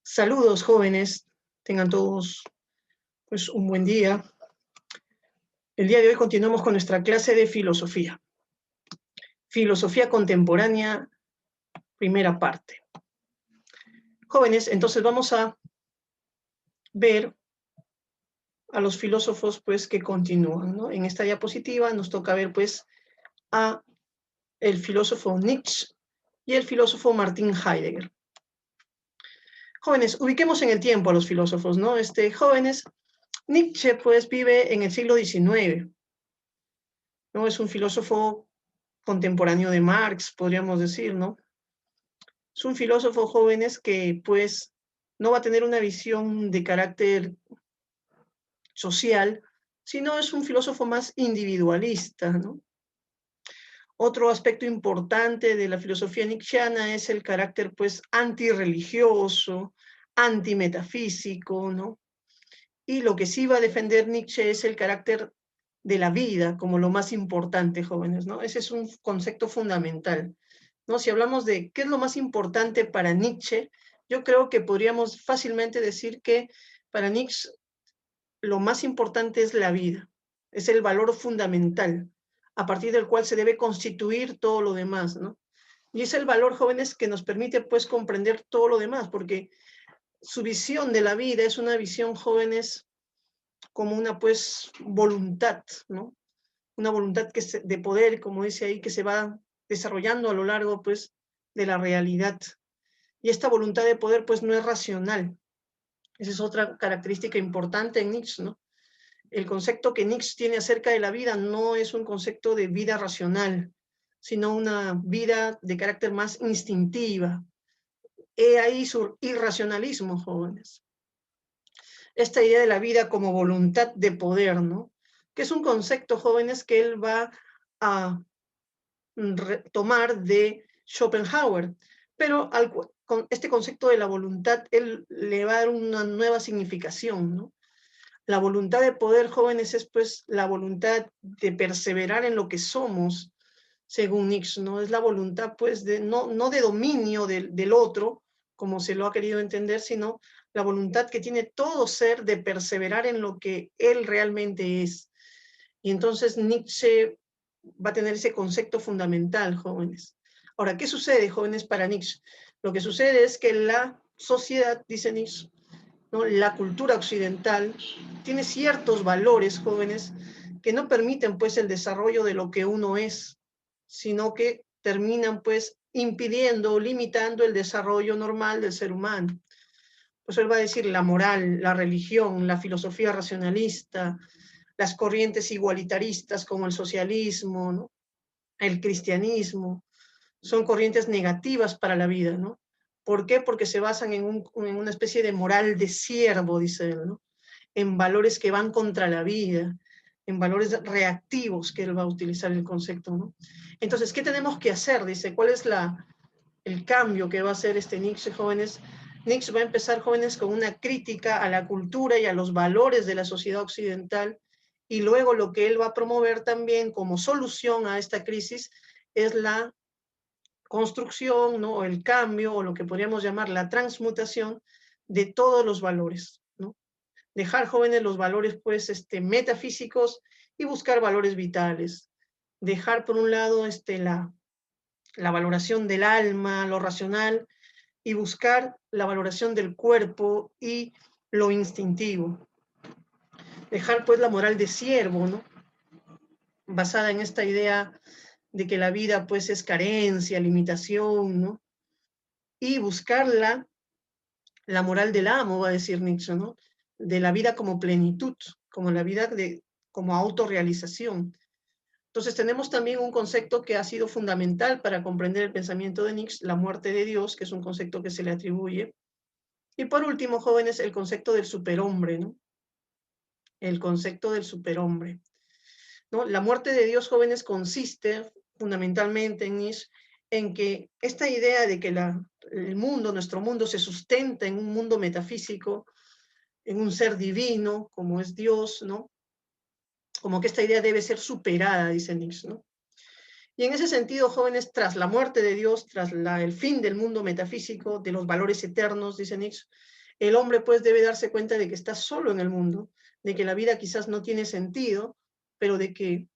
Saludos, jóvenes. Tengan todos pues, un buen día. El día de hoy continuamos con nuestra clase de filosofía. Filosofía contemporánea, primera parte. Jóvenes, entonces vamos a ver a los filósofos pues, que continúan, ¿no? En esta diapositiva nos toca ver pues, a el filósofo Nietzsche y el filósofo Martin Heidegger. Jóvenes, ubiquemos en el tiempo a los filósofos, ¿no? Jóvenes, Nietzsche pues vive en el siglo XIX, ¿no? Es un filósofo contemporáneo de Marx, podríamos decir, ¿no? Es un filósofo, jóvenes, que pues no va a tener una visión de carácter social, sino es un filósofo más individualista, ¿no? Otro aspecto importante de la filosofía nietzscheana es el carácter pues antirreligioso, antimetafísico, ¿no? Y lo que sí va a defender Nietzsche es el carácter de la vida como lo más importante, jóvenes, ¿no? Ese es un concepto fundamental, ¿no? Si hablamos de qué es lo más importante para Nietzsche, yo creo que podríamos fácilmente decir que para Nietzsche lo más importante es la vida, es el valor fundamental, a partir del cual se debe constituir todo lo demás, ¿no? Y es el valor, jóvenes, que nos permite pues comprender todo lo demás, porque su visión de la vida es una visión, jóvenes, como una pues voluntad, ¿no? Una voluntad de poder, como dice ahí, que se va desarrollando a lo largo pues de la realidad. Y esta voluntad de poder pues no es racional. Esa es otra característica importante en Nietzsche, ¿no? El concepto que Nietzsche tiene acerca de la vida no es un concepto de vida racional, sino una vida de carácter más instintiva. He ahí su irracionalismo, jóvenes. Esta idea de la vida como voluntad de poder, ¿no? Que es un concepto, jóvenes, que él va a tomar de Schopenhauer, pero con este concepto de la voluntad, él le va a dar una nueva significación, ¿no? La voluntad de poder, jóvenes, es pues la voluntad de perseverar en lo que somos, según Nietzsche, ¿no? Es la voluntad pues de, no de dominio del otro, como se lo ha querido entender, sino la voluntad que tiene todo ser de perseverar en lo que él realmente es. Y entonces Nietzsche va a tener ese concepto fundamental, jóvenes. Ahora, ¿qué sucede, jóvenes, para Nietzsche? Lo que sucede es que la sociedad, dice Nietzsche, ¿no? La cultura occidental tiene ciertos valores, jóvenes, que no permiten pues el desarrollo de lo que uno es, sino que terminan pues impidiendo, limitando el desarrollo normal del ser humano. Pues él va a decir la moral, la religión, la filosofía racionalista, las corrientes igualitaristas como el socialismo, ¿no? El cristianismo, son corrientes negativas para la vida, ¿no? ¿Por qué? Porque se basan en una especie de moral de siervo, dice él, ¿no? En valores que van contra la vida, en valores reactivos, que él va a utilizar el concepto, ¿no? Entonces, ¿qué tenemos que hacer? Dice, ¿cuál es el cambio que va a hacer Nietzsche, jóvenes? Nietzsche va a empezar, jóvenes, con una crítica a la cultura y a los valores de la sociedad occidental, y luego lo que él va a promover también como solución a esta crisis es la construcción, ¿no? O el cambio, o lo que podríamos llamar la transmutación de todos los valores, ¿no? Dejar, jóvenes, los valores pues metafísicos y buscar valores vitales. Dejar por un lado la valoración del alma, lo racional, y buscar la valoración del cuerpo y lo instintivo. Dejar pues la moral de siervo, ¿no? Basada en esta idea de que la vida pues es carencia, limitación, ¿no? Y buscar la moral del amo, va a decir Nietzsche, ¿no? De la vida como plenitud, como la vida como autorrealización. Entonces tenemos también un concepto que ha sido fundamental para comprender el pensamiento de Nietzsche, la muerte de Dios, que es un concepto que se le atribuye. Y por último, jóvenes, el concepto del superhombre, ¿no? El concepto del superhombre, ¿no? La muerte de Dios, jóvenes, consiste fundamentalmente en Nietzsche en que esta idea de que el mundo, nuestro mundo, se sustenta en un mundo metafísico, en un ser divino, como es Dios, ¿no? Como que esta idea debe ser superada, dice Nietzsche, ¿no? Y en ese sentido, jóvenes, tras la muerte de Dios, tras el fin del mundo metafísico, de los valores eternos, dice Nietzsche, el hombre pues debe darse cuenta de que está solo en el mundo, de que la vida quizás no tiene sentido, pero de que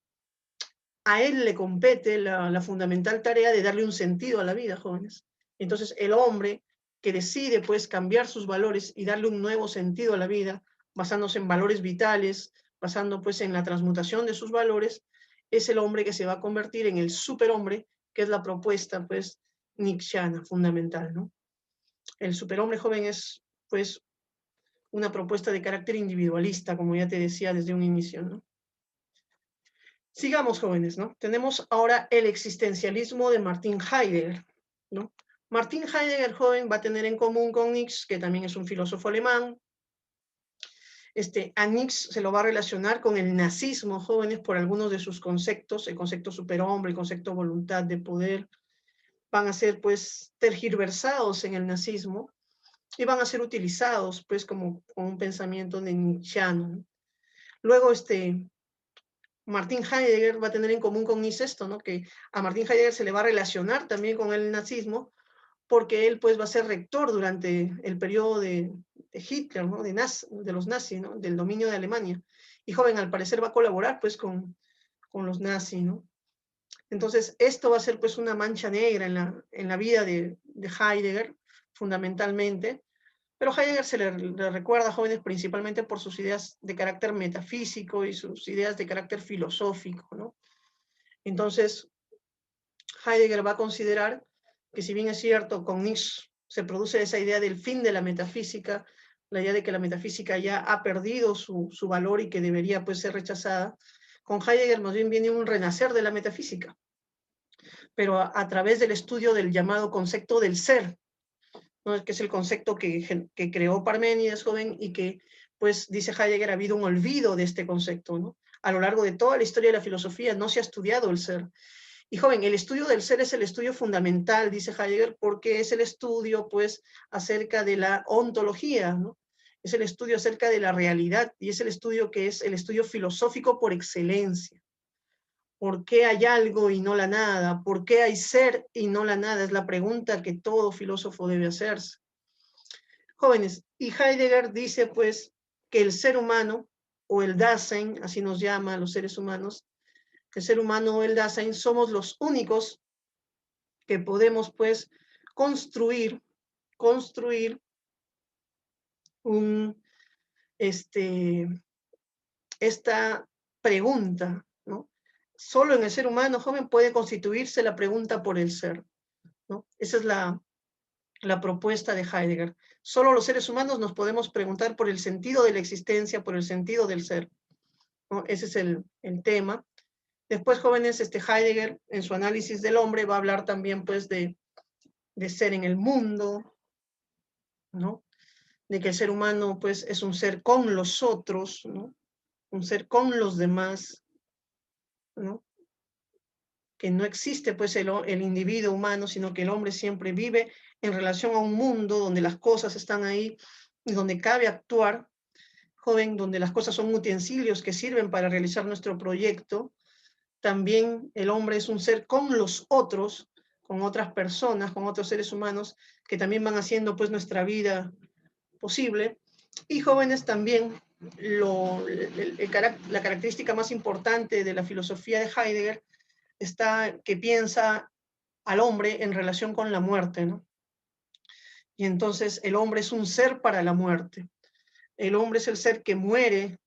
a él le compete la fundamental tarea de darle un sentido a la vida, jóvenes. Entonces, el hombre que decide pues cambiar sus valores y darle un nuevo sentido a la vida, basándose en valores vitales, basando pues en la transmutación de sus valores, es el hombre que se va a convertir en el superhombre, que es la propuesta pues nietzscheana fundamental, ¿no? El superhombre joven es pues una propuesta de carácter individualista, como ya te decía desde un inicio, ¿no? Sigamos, jóvenes, ¿no? Tenemos ahora el existencialismo de Martin Heidegger, ¿no? Martin Heidegger, joven, va a tener en común con Nietzsche, que también es un filósofo alemán. A Nietzsche se lo va a relacionar con el nazismo, jóvenes, por algunos de sus conceptos, el concepto superhombre, el concepto voluntad de poder, van a ser, pues, tergiversados en el nazismo y van a ser utilizados, pues, como un pensamiento de nietzscheano. Luego, Martin Heidegger va a tener en común con Nietzsche esto, ¿no? Que a Martin Heidegger se le va a relacionar también con el nazismo, porque él pues va a ser rector durante el periodo de Hitler, ¿no? De los nazis, ¿no? Del dominio de Alemania. Y joven, al parecer va a colaborar pues con los nazis, ¿no? Entonces, esto va a ser pues una mancha negra en la vida de Heidegger, fundamentalmente, pero Heidegger se le recuerda a jóvenes principalmente por sus ideas de carácter metafísico y sus ideas de carácter filosófico, ¿no? Entonces, Heidegger va a considerar que si bien es cierto, con Nietzsche se produce esa idea del fin de la metafísica, la idea de que la metafísica ya ha perdido su valor y que debería pues ser rechazada, con Heidegger más bien viene un renacer de la metafísica, pero a través del estudio del llamado concepto del ser, ¿no? Que es el concepto que creó Parménides, joven, y que, pues, dice Heidegger, ha habido un olvido de este concepto, ¿no? A lo largo de toda la historia de la filosofía no se ha estudiado el ser. Y joven, el estudio del ser es el estudio fundamental, dice Heidegger, porque es el estudio, pues, acerca de la ontología, ¿no? Es el estudio acerca de la realidad y es el estudio que es el estudio filosófico por excelencia. ¿Por qué hay algo y no la nada? ¿Por qué hay ser y no la nada? Es la pregunta que todo filósofo debe hacerse. Jóvenes, y Heidegger dice, pues, que el ser humano, o el Dasein, así nos llama a los seres humanos, que el ser humano o el Dasein somos los únicos que podemos, pues, construir un, esta pregunta, ¿no? Solo en el ser humano, joven, puede constituirse la pregunta por el ser, ¿no? Esa es la propuesta de Heidegger. Solo los seres humanos nos podemos preguntar por el sentido de la existencia, por el sentido del ser, ¿no? Ese es el tema. Después, jóvenes, Heidegger, en su análisis del hombre, va a hablar también, pues, de ser en el mundo, ¿no? De que el ser humano, pues, es un ser con los otros, ¿no? Un ser con los demás, ¿no? Que no existe, pues, el individuo humano, sino que el hombre siempre vive en relación a un mundo donde las cosas están ahí y donde cabe actuar, joven, donde las cosas son utensilios que sirven para realizar nuestro proyecto. También el hombre es un ser con los otros, con otras personas, con otros seres humanos, que también van haciendo, pues, nuestra vida posible. Y jóvenes también, la característica más importante de la filosofía de Heidegger está que piensa al hombre en relación con la muerte, ¿no? Y entonces el hombre es un ser para la muerte. El hombre es el ser que muere,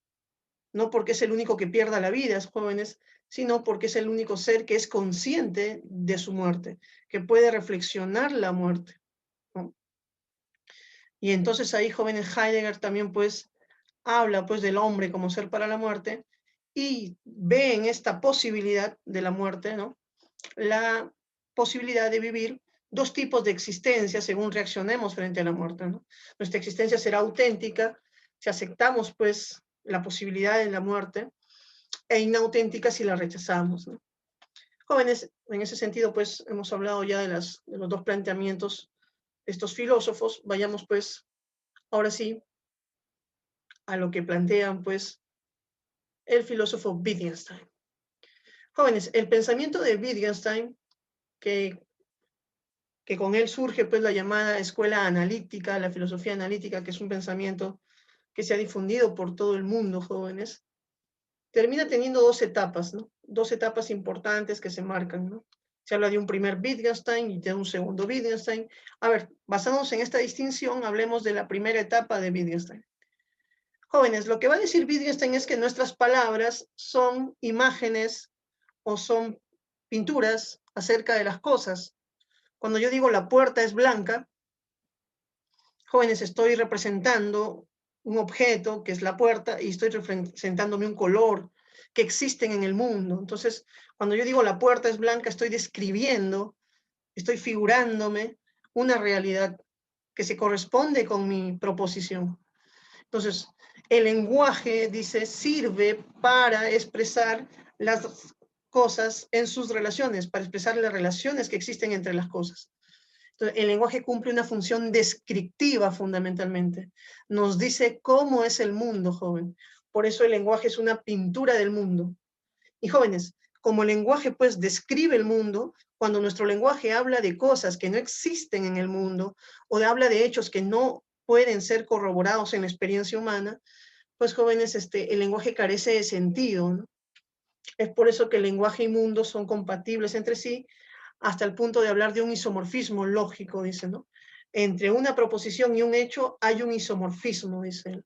no porque es el único que pierda la vida, jóvenes, sino porque es el único ser que es consciente de su muerte, que puede reflexionar la muerte, ¿no? Y entonces ahí, jóvenes, Heidegger también pues habla pues del hombre como ser para la muerte y ve en esta posibilidad de la muerte, ¿no? La posibilidad de vivir dos tipos de existencia según reaccionemos frente a la muerte, ¿no? Nuestra existencia será auténtica si aceptamos pues la posibilidad de la muerte e inauténtica si la rechazamos, ¿no? Jóvenes, en ese sentido pues hemos hablado ya de los dos planteamientos de estos filósofos. Vayamos pues ahora sí a lo que plantean pues el filósofo Wittgenstein. Jóvenes, el pensamiento de Wittgenstein, que con él surge pues la llamada escuela analítica, la filosofía analítica, que es un pensamiento que se ha difundido por todo el mundo, jóvenes, termina teniendo dos etapas, ¿no? Dos etapas importantes que se marcan, ¿no? Se habla de un primer Wittgenstein y de un segundo Wittgenstein. A ver, basándonos en esta distinción, hablemos de la primera etapa de Wittgenstein. Jóvenes, lo que va a decir Wittgenstein es que nuestras palabras son imágenes o son pinturas acerca de las cosas. Cuando yo digo la puerta es blanca, jóvenes, estoy representando un objeto que es la puerta y estoy representándome un color que existen en el mundo. Entonces, cuando yo digo la puerta es blanca, estoy describiendo, estoy figurándome una realidad que se corresponde con mi proposición. Entonces, el lenguaje, dice, sirve para expresar las cosas en sus relaciones, para expresar las relaciones que existen entre las cosas. Entonces, el lenguaje cumple una función descriptiva fundamentalmente. Nos dice cómo es el mundo, joven. Por eso el lenguaje es una pintura del mundo. Y jóvenes, como el lenguaje pues describe el mundo, cuando nuestro lenguaje habla de cosas que no existen en el mundo o habla de hechos que no pueden ser corroborados en la experiencia humana, pues jóvenes, el lenguaje carece de sentido, ¿no? Es por eso que el lenguaje y mundo son compatibles entre sí, hasta el punto de hablar de un isomorfismo lógico, dice, ¿no? Entre una proposición y un hecho hay un isomorfismo, dice él.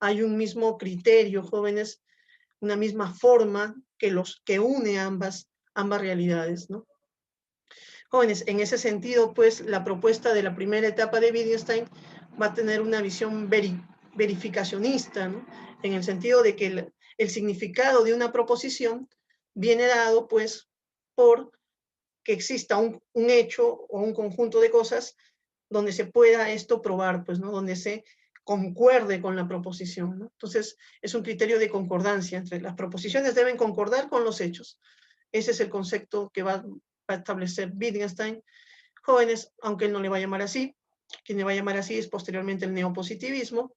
Hay un mismo criterio, jóvenes, una misma forma que une ambas realidades, ¿no? Jóvenes, en ese sentido, pues, la propuesta de la primera etapa de Wittgenstein va a tener una visión verificacionista, ¿no? En el sentido de que el significado de una proposición viene dado, pues, por que exista un hecho o un conjunto de cosas donde se pueda esto probar, pues, ¿no? Donde se concuerde con la proposición, ¿no? Entonces, es un criterio de concordancia entre las proposiciones, deben concordar con los hechos. Ese es el concepto que va a establecer Wittgenstein. Jóvenes, aunque él no le va a llamar así, quien le va a llamar así es posteriormente el neopositivismo.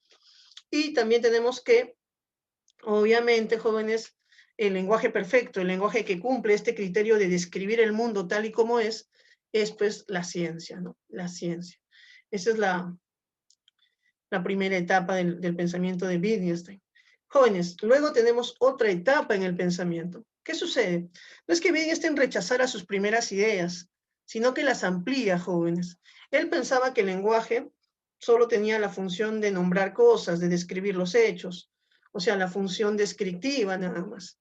Y también tenemos que, obviamente, jóvenes, el lenguaje perfecto, el lenguaje que cumple este criterio de describir el mundo tal y como es pues la ciencia, ¿no? La ciencia. Esa es la primera etapa del pensamiento de Wittgenstein. Jóvenes, luego tenemos otra etapa en el pensamiento. ¿Qué sucede? No es que Wittgenstein rechazara sus primeras ideas, sino que las amplía, jóvenes. Él pensaba que el lenguaje solo tenía la función de nombrar cosas, de describir los hechos, o sea, la función descriptiva nada más.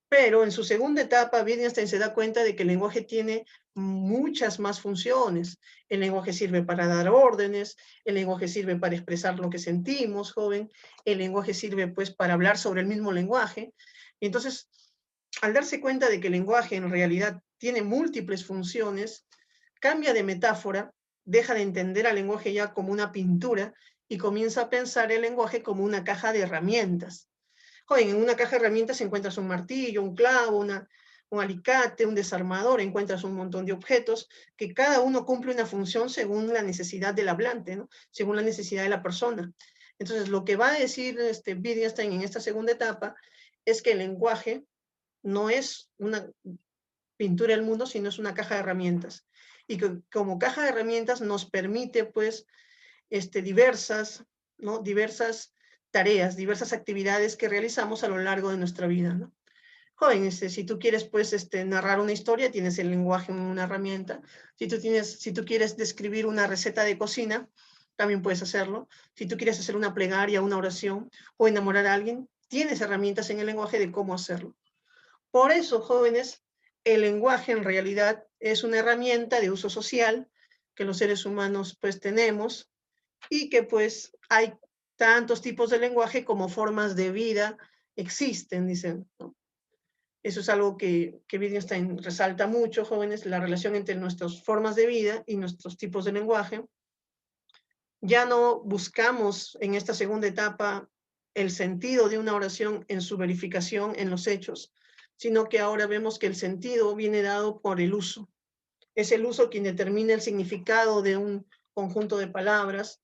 Pero en su segunda etapa, Wittgenstein se da cuenta de que el lenguaje tiene muchas más funciones. El lenguaje sirve para dar órdenes, el lenguaje sirve para expresar lo que sentimos, joven, el lenguaje sirve pues para hablar sobre el mismo lenguaje. Y entonces, al darse cuenta de que el lenguaje en realidad tiene múltiples funciones, cambia de metáfora, deja de entender al lenguaje ya como una pintura y comienza a pensar el lenguaje como una caja de herramientas. Joder, en una caja de herramientas encuentras un martillo, un clavo, un alicate, un desarmador, encuentras un montón de objetos que cada uno cumple una función según la necesidad del hablante, ¿no? Según la necesidad de la persona. Entonces, lo que va a decir Wittgenstein en esta segunda etapa es que el lenguaje no es una pintura del mundo, sino es una caja de herramientas. Y que como caja de herramientas nos permite, pues, diversas, ¿no? Diversas tareas, diversas actividades que realizamos a lo largo de nuestra vida, ¿no? Joven, si tú quieres, pues, narrar una historia, tienes el lenguaje como una herramienta. Si tú quieres describir una receta de cocina, también puedes hacerlo. Si tú quieres hacer una plegaria, una oración, o enamorar a alguien, tienes herramientas en el lenguaje de cómo hacerlo. Por eso, jóvenes, el lenguaje en realidad es una herramienta de uso social que los seres humanos, pues, tenemos, y que pues hay tantos tipos de lenguaje como formas de vida existen, dicen, ¿no? Eso es algo que Wittgenstein resalta mucho, jóvenes, la relación entre nuestras formas de vida y nuestros tipos de lenguaje. Ya no buscamos en esta segunda etapa el sentido de una oración en su verificación en los hechos, sino que ahora vemos que el sentido viene dado por el uso. Es el uso quien determina el significado de un conjunto de palabras,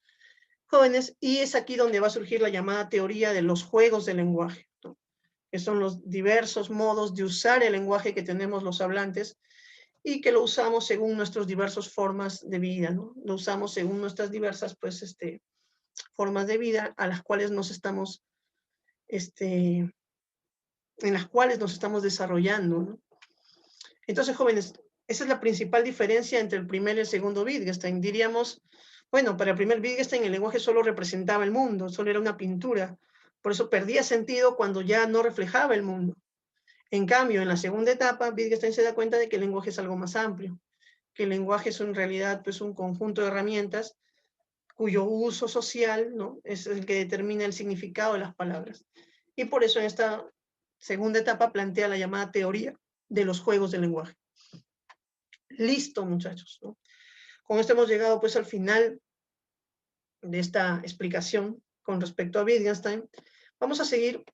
jóvenes, y es aquí donde va a surgir la llamada teoría de los juegos del lenguaje, ¿no? que son los diversos modos de usar el lenguaje que tenemos los hablantes y que lo usamos según nuestras diversas formas de vida, ¿no? Lo usamos según nuestras diversas, pues, formas de vida a las cuales nos estamos, en las cuales nos estamos desarrollando, ¿no? Entonces, jóvenes, esa es la principal diferencia entre el primer y el segundo Wittgenstein. Diríamos, bueno, para el primer Wittgenstein el lenguaje solo representaba el mundo, solo era una pintura. Por eso perdía sentido cuando ya no reflejaba el mundo. En cambio, en la segunda etapa, Wittgenstein se da cuenta de que el lenguaje es algo más amplio, que el lenguaje es en realidad pues, un conjunto de herramientas cuyo uso social, ¿no?, es el que determina el significado de las palabras. Y por eso en esta segunda etapa plantea la llamada teoría de los juegos del lenguaje. Listo, muchachos, ¿no? Con esto hemos llegado pues al final de esta explicación con respecto a Wittgenstein. Vamos a seguir,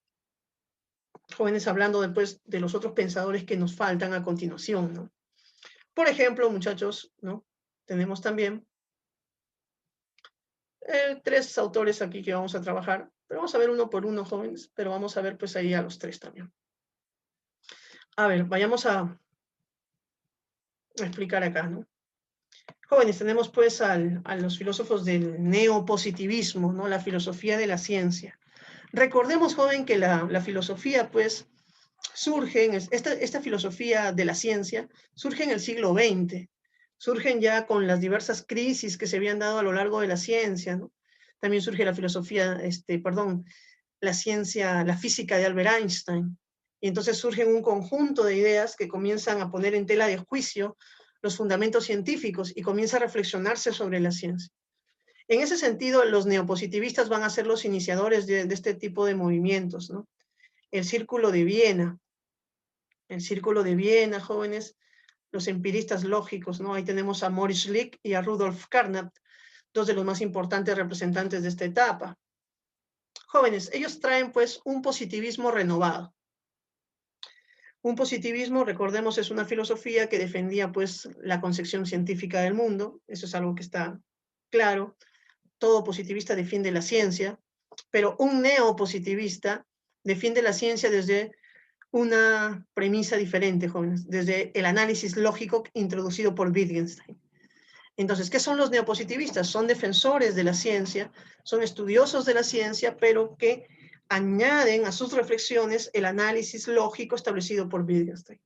jóvenes, hablando después de los otros pensadores que nos faltan a continuación, ¿no? Por ejemplo, muchachos, ¿no?, tenemos también 3 autores aquí que vamos a trabajar, pero vamos a ver uno por uno, jóvenes, pero vamos a ver pues ahí a los 3 también. A ver, vayamos a explicar acá, ¿no? Jóvenes, tenemos pues a los filósofos del neopositivismo, ¿no?, la filosofía de la ciencia. Recordemos, joven, que la filosofía pues surge, esta filosofía de la ciencia surge en el siglo XX, surgen ya con las diversas crisis que se habían dado a lo largo de la ciencia, ¿no? También surge la filosofía, la ciencia, la física de Albert Einstein. Y entonces surgen un conjunto de ideas que comienzan a poner en tela de juicio los fundamentos científicos y comienza a reflexionarse sobre la ciencia. En ese sentido, los neopositivistas van a ser los iniciadores de este tipo de movimientos, ¿no? El Círculo de Viena. El Círculo de Viena, jóvenes, los empiristas lógicos, ¿no? Ahí tenemos a Maurice Schlick y a Rudolf Carnap, 2 de los más importantes representantes de esta etapa. Jóvenes, ellos traen pues un positivismo renovado. Un positivismo, recordemos, es una filosofía que defendía pues la concepción científica del mundo, eso es algo que está claro. Todo positivista defiende la ciencia, pero un neopositivista defiende la ciencia desde una premisa diferente, jóvenes, desde el análisis lógico introducido por Wittgenstein. Entonces, ¿qué son los neopositivistas? Son defensores de la ciencia, son estudiosos de la ciencia, pero que añaden a sus reflexiones el análisis lógico establecido por Wittgenstein.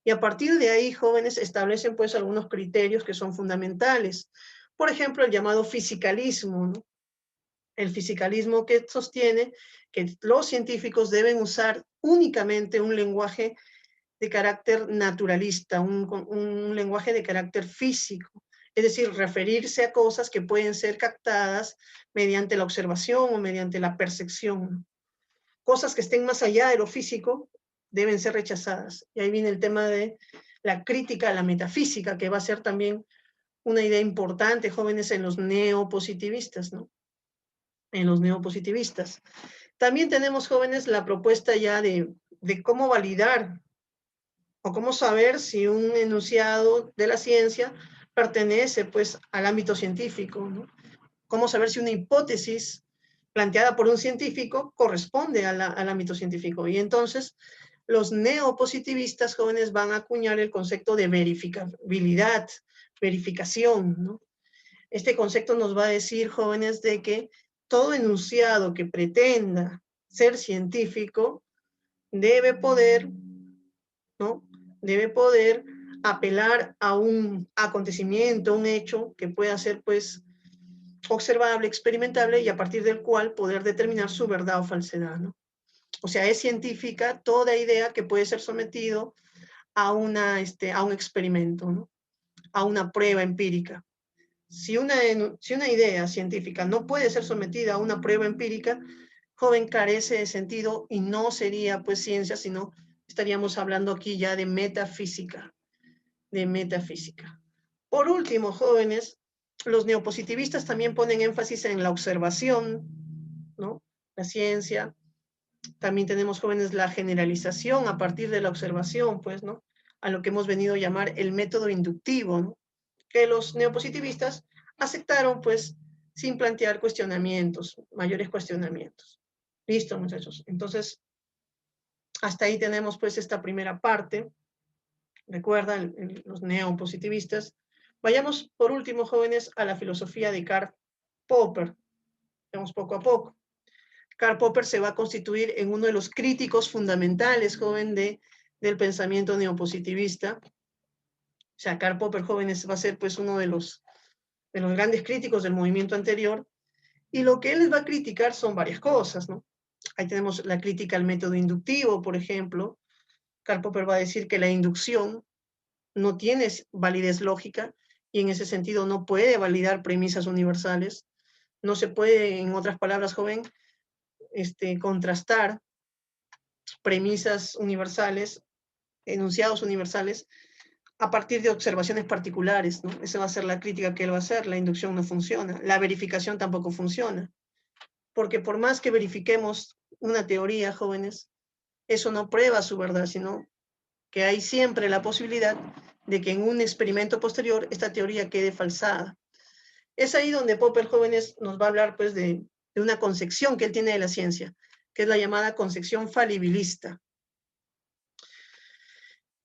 Y a partir de ahí, jóvenes, establecen pues algunos criterios que son fundamentales. Por ejemplo, el llamado fisicalismo, ¿no? El fisicalismo que sostiene que los científicos deben usar únicamente un lenguaje de carácter naturalista, un lenguaje de carácter físico, es decir, referirse a cosas que pueden ser captadas mediante la observación o mediante la percepción. Cosas que estén más allá de lo físico deben ser rechazadas. Y ahí viene el tema de la crítica a la metafísica, que va a ser también una idea importante, jóvenes, en los neopositivistas, ¿no? En los neopositivistas. También tenemos, jóvenes, la propuesta ya de cómo validar o cómo saber si un enunciado de la ciencia pertenece pues al ámbito científico, ¿no? Cómo saber si una hipótesis planteada por un científico corresponde al ámbito científico. Y entonces los neopositivistas, jóvenes, van a acuñar el concepto de verificabilidad, verificación, ¿no? Este concepto nos va a decir, jóvenes, de que todo enunciado que pretenda ser científico debe poder, ¿no?, debe poder apelar a un acontecimiento, un hecho que pueda ser pues observable, experimentable y a partir del cual poder determinar su verdad o falsedad, ¿no? O sea, es científica toda idea que puede ser sometido a un experimento, ¿no?, a una prueba empírica. Si una idea científica no puede ser sometida a una prueba empírica, joven, carece de sentido y no sería pues ciencia, sino estaríamos hablando aquí ya de metafísica, de metafísica. Por último, jóvenes, los neopositivistas también ponen énfasis en la observación, ¿no?, la ciencia. También tenemos, jóvenes, la generalización a partir de la observación, pues, ¿no?, a lo que hemos venido a llamar el método inductivo, ¿no?, que los neopositivistas aceptaron, pues, sin plantear cuestionamientos, mayores cuestionamientos. Listo, muchachos. Entonces, Hasta ahí tenemos pues esta primera parte. Recuerda, los neopositivistas. Vayamos por último, jóvenes, a la filosofía de Karl Popper. Vamos poco a poco. Karl Popper se va a constituir en uno de los críticos fundamentales, joven, del pensamiento neopositivista. O sea, Karl Popper, jóvenes, va a ser pues uno de los grandes críticos del movimiento anterior. Y lo que él les va a criticar son varias cosas, ¿no? Ahí tenemos la crítica al método inductivo, por ejemplo. Karl Popper va a decir que la inducción no tiene validez lógica y en ese sentido no puede validar premisas universales. No se puede, en otras palabras, joven, contrastar premisas universales, enunciados universales, a partir de observaciones particulares, ¿no? Esa va a ser la crítica que él va a hacer. La inducción no funciona, la verificación tampoco funciona, porque por más que verifiquemos una teoría, jóvenes, eso no prueba su verdad, sino que hay siempre la posibilidad de que en un experimento posterior esta teoría quede falsada. Es ahí donde Popper, jóvenes, nos va a hablar pues de una concepción que él tiene de la ciencia, que es la llamada concepción falibilista.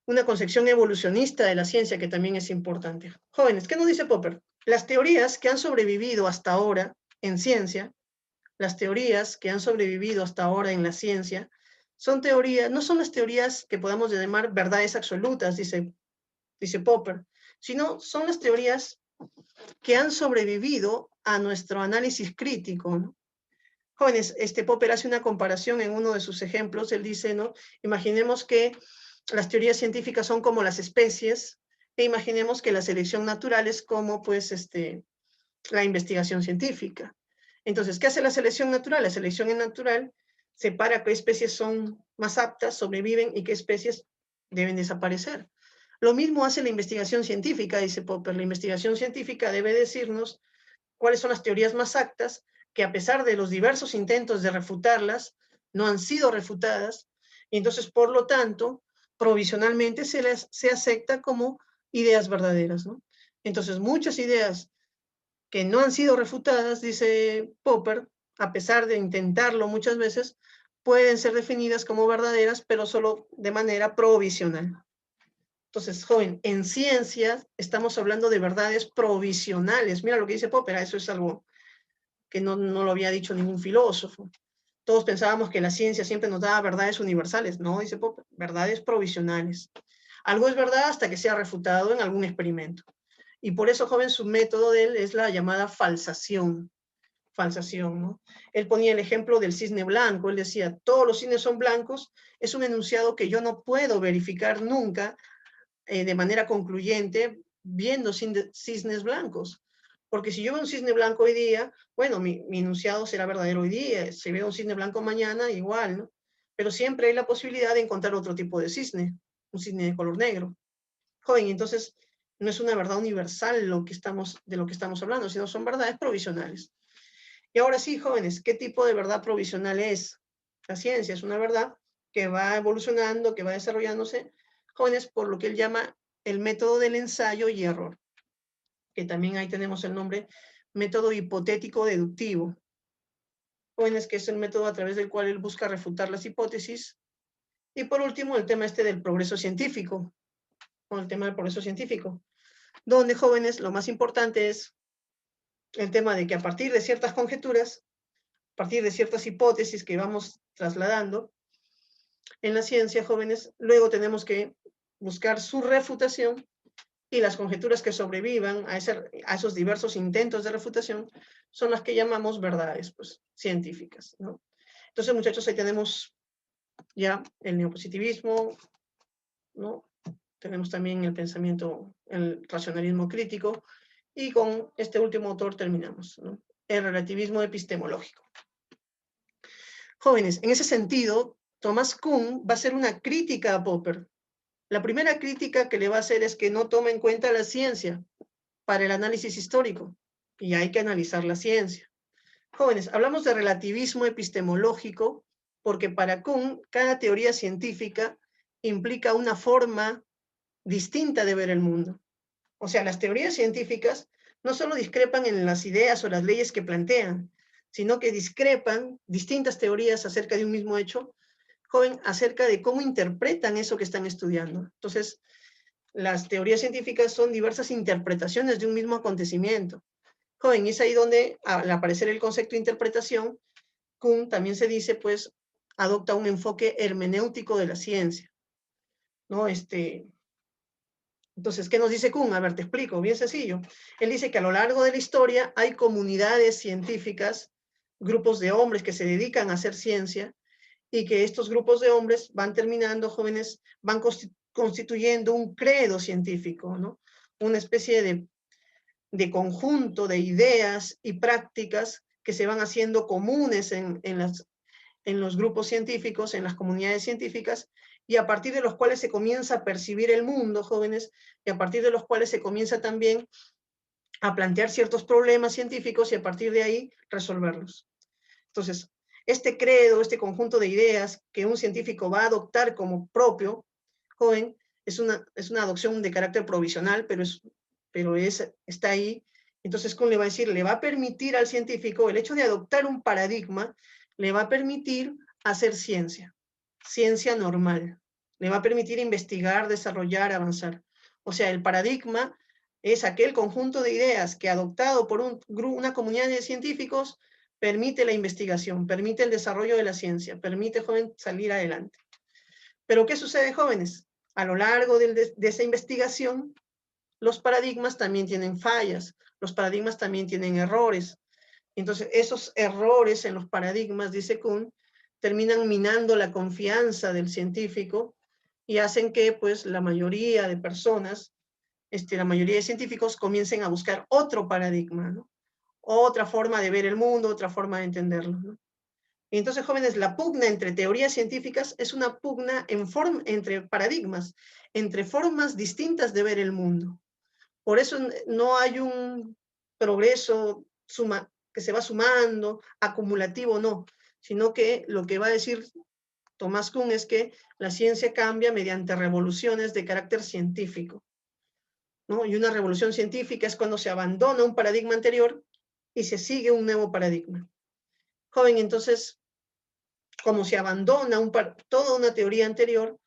Una concepción evolucionista de la ciencia que también es importante. Jóvenes, ¿qué nos dice Popper? Las teorías que han sobrevivido hasta ahora en ciencia, las teorías que han sobrevivido hasta ahora en la ciencia, son teorías, no son las teorías que podamos llamar verdades absolutas, dice Popper, sino son las teorías que han sobrevivido a nuestro análisis crítico, ¿no? Jóvenes, Popper hace una comparación en uno de sus ejemplos. Él dice, ¿no? Imaginemos que las teorías científicas son como las especies, e imaginemos que la selección natural es como, pues, la investigación científica. Entonces, ¿qué hace la selección natural? La selección natural separa qué especies son más aptas, sobreviven, y qué especies deben desaparecer. Lo mismo hace la investigación científica, dice Popper. La investigación científica debe decirnos cuáles son las teorías más aptas, que a pesar de los diversos intentos de refutarlas, no han sido refutadas, y entonces, por lo tanto, provisionalmente se acepta como ideas verdaderas, ¿no? Entonces, muchas ideas que no han sido refutadas, dice Popper, a pesar de intentarlo muchas veces, pueden ser definidas como verdaderas, pero solo de manera provisional. Entonces, joven, en ciencia estamos hablando de verdades provisionales. Mira lo que dice Popper, eso es algo que no lo había dicho ningún filósofo. Todos pensábamos que la ciencia siempre nos daba verdades universales. No, dice Popper, verdades provisionales. Algo es verdad hasta que sea refutado en algún experimento. Y por eso, joven, su método de él es la llamada falsación. Falsación, ¿no? Él ponía el ejemplo del cisne blanco. Él decía, todos los cisnes son blancos. Es un enunciado que yo no puedo verificar nunca de manera concluyente viendo cisnes blancos. Porque si yo veo un cisne blanco hoy día, bueno, mi enunciado será verdadero hoy día. Si veo un cisne blanco mañana, igual, ¿no? Pero siempre hay la posibilidad de encontrar otro tipo de cisne, un cisne de color negro. Joven, entonces no es una verdad universal de lo que estamos hablando, sino son verdades provisionales. Y ahora sí, jóvenes, ¿qué tipo de verdad provisional es? La ciencia es una verdad que va evolucionando, que va desarrollándose, jóvenes, por lo que él llama el método del ensayo y error, que también ahí tenemos el nombre método hipotético deductivo. Jóvenes, que es el método a través del cual él busca refutar las hipótesis. Y por último, el tema del progreso científico, o el tema del progreso científico, donde, jóvenes, lo más importante es el tema de que a partir de ciertas conjeturas, a partir de ciertas hipótesis que vamos trasladando en la ciencia, jóvenes, luego tenemos que buscar su refutación, y las conjeturas que sobrevivan a esos diversos intentos de refutación son las que llamamos verdades, pues, científicas, ¿no? Entonces, muchachos, ahí tenemos ya el neopositivismo, ¿no? Tenemos también el pensamiento, el racionalismo crítico, y con este último autor terminamos, ¿no? El relativismo epistemológico. Jóvenes, en ese sentido, Thomas Kuhn va a hacer una crítica a Popper. La primera crítica que le va a hacer es que no toma en cuenta la ciencia para el análisis histórico, y hay que analizar la ciencia. Jóvenes, hablamos de relativismo epistemológico porque para Kuhn cada teoría científica implica una forma distinta de ver el mundo. O sea, las teorías científicas no solo discrepan en las ideas o las leyes que plantean, sino que discrepan distintas teorías acerca de un mismo hecho joven, acerca de cómo interpretan eso que están estudiando. Entonces, las teorías científicas son diversas interpretaciones de un mismo acontecimiento. Joven, y es ahí donde, al aparecer el concepto de interpretación, Kuhn también se dice, pues, adopta un enfoque hermenéutico de la ciencia, ¿no? Entonces, ¿qué nos dice Kuhn? A ver, te explico, bien sencillo. Él dice que a lo largo de la historia hay comunidades científicas, grupos de hombres que se dedican a hacer ciencia, y que estos grupos de hombres van terminando, jóvenes, van constituyendo un credo científico, ¿no? Una especie de conjunto de ideas y prácticas que se van haciendo comunes en los grupos científicos, en las comunidades científicas, y a partir de los cuales se comienza a percibir el mundo, jóvenes, y a partir de los cuales se comienza también a plantear ciertos problemas científicos y a partir de ahí resolverlos. Entonces, este credo, este conjunto de ideas que un científico va a adoptar como propio, joven, es una adopción de carácter provisional, pero está ahí. Entonces, ¿cómo le va a decir? Le va a permitir al científico, el hecho de adoptar un paradigma, le va a permitir hacer ciencia, ciencia normal. Le va a permitir investigar, desarrollar, avanzar. O sea, el paradigma es aquel conjunto de ideas que adoptado por una comunidad de científicos permite la investigación, permite el desarrollo de la ciencia, permite, joven, salir adelante. Pero ¿qué sucede, jóvenes? A lo largo de esa investigación, los paradigmas también tienen fallas, los paradigmas también tienen errores. Entonces, esos errores en los paradigmas, dice Kuhn, terminan minando la confianza del científico y hacen que, pues, la mayoría de personas, la mayoría de científicos comiencen a buscar otro paradigma, ¿no? Otra forma de ver el mundo, otra forma de entenderlo, ¿no? Y entonces, jóvenes, la pugna entre teorías científicas es una pugna entre paradigmas, entre formas distintas de ver el mundo. Por eso no hay un progreso que se va sumando, acumulativo, no, sino que lo que va a decir Thomas Kuhn es que la ciencia cambia mediante revoluciones de carácter científico, ¿no? Y una revolución científica es cuando se abandona un paradigma anterior y se sigue un nuevo paradigma. Joven, entonces, como se abandona toda una teoría anterior,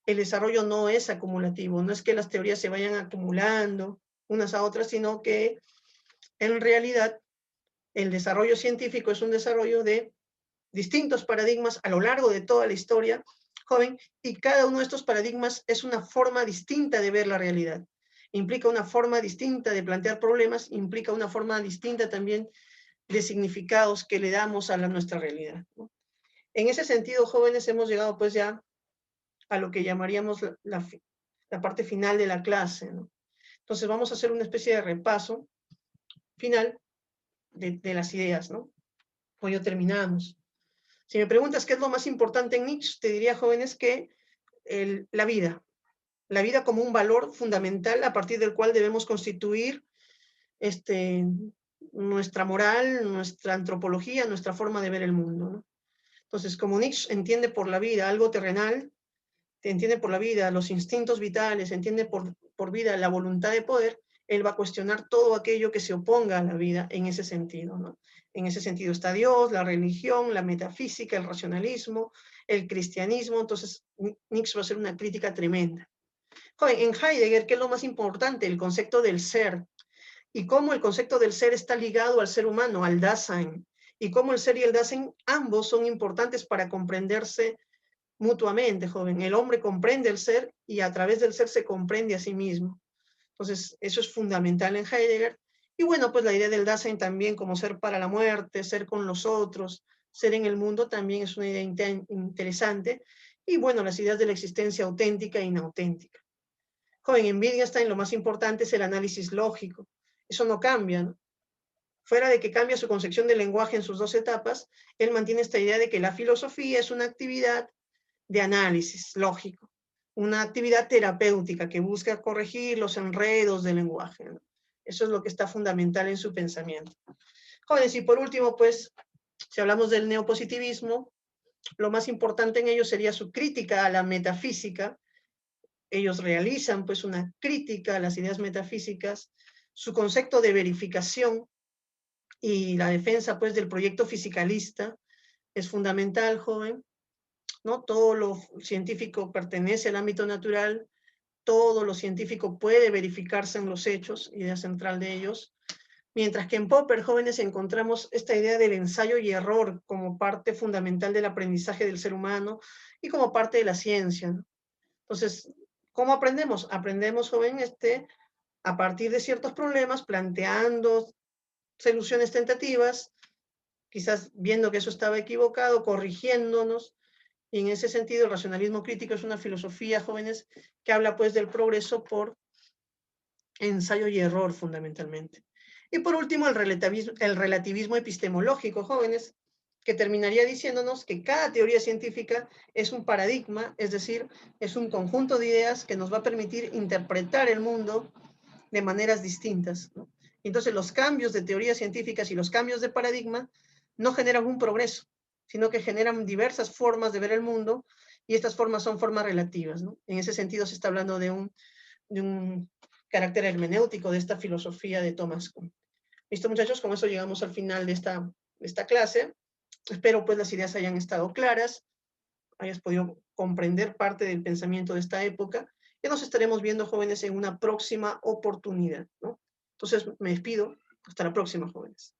el desarrollo no es acumulativo, no es que las teorías se vayan acumulando unas a otras, sino que en realidad el desarrollo científico es un desarrollo de distintos paradigmas a lo largo de toda la historia, joven, y cada uno de estos paradigmas es una forma distinta de ver la realidad. Implica una forma distinta de plantear problemas, implica una forma distinta también de significados que le damos a nuestra realidad, ¿no? En ese sentido, jóvenes, hemos llegado pues ya a lo que llamaríamos la parte final de la clase, ¿no? Entonces vamos a hacer una especie de repaso final de las ideas, ¿no? Hoy ya terminamos. Si me preguntas qué es lo más importante en Nietzsche, te diría, jóvenes, que la vida como un valor fundamental a partir del cual debemos constituir nuestra moral, nuestra antropología, nuestra forma de ver el mundo, ¿no? Entonces, como Nietzsche entiende por la vida algo terrenal, entiende por la vida los instintos vitales, entiende por vida la voluntad de poder, él va a cuestionar todo aquello que se oponga a la vida en ese sentido, ¿no? En ese sentido está Dios, la religión, la metafísica, el racionalismo, el cristianismo. Entonces, Nietzsche va a hacer una crítica tremenda. En Heidegger, ¿qué es lo más importante? El concepto del ser. Y cómo el concepto del ser está ligado al ser humano, al Dasein. Y cómo el ser y el Dasein, ambos son importantes para comprenderse mutuamente, joven. El hombre comprende el ser y a través del ser se comprende a sí mismo. Entonces, eso es fundamental en Heidegger. Y bueno, pues la idea del Dasein también como ser para la muerte, ser con los otros, ser en el mundo también es una idea interesante. Y bueno, las ideas de la existencia auténtica e inauténtica. Joven, en Wittgenstein lo más importante es el análisis lógico. Eso no cambia, ¿no? Fuera de que cambia su concepción del lenguaje en sus dos etapas, él mantiene esta idea de que la filosofía es una actividad de análisis lógico, una actividad terapéutica que busca corregir los enredos del lenguaje, ¿no? Eso es lo que está fundamental en su pensamiento. Jóvenes, y por último, pues, si hablamos del neopositivismo, lo más importante en ello sería su crítica a la metafísica. Ellos realizan, pues, una crítica a las ideas metafísicas, su concepto de verificación y la defensa, pues, del proyecto fisicalista es fundamental, joven. ¿no? Todo lo científico pertenece al ámbito natural, todo lo científico puede verificarse en los hechos, idea central de ellos, mientras que en Popper, jóvenes, encontramos esta idea del ensayo y error como parte fundamental del aprendizaje del ser humano y como parte de la ciencia, ¿no? Entonces, ¿cómo aprendemos? Aprendemos, joven, a partir de ciertos problemas, planteando soluciones tentativas, quizás viendo que eso estaba equivocado, corrigiéndonos, y en ese sentido el racionalismo crítico es una filosofía, jóvenes, que habla pues del progreso por ensayo y error fundamentalmente. Y por último, el relativismo epistemológico, jóvenes, que terminaría diciéndonos que cada teoría científica es un paradigma, es decir, es un conjunto de ideas que nos va a permitir interpretar el mundo de maneras distintas, ¿no? Entonces, los cambios de teorías científicas y los cambios de paradigma no generan un progreso, sino que generan diversas formas de ver el mundo, y estas formas son formas relativas, ¿no? En ese sentido se está hablando de un carácter hermenéutico de esta filosofía de Thomas Kuhn. Listo, muchachos, con eso llegamos al final de esta clase. Espero pues las ideas hayan estado claras, hayas podido comprender parte del pensamiento de esta época. Ya nos estaremos viendo, jóvenes, en una próxima oportunidad, ¿no? Entonces, me despido. Hasta la próxima, jóvenes.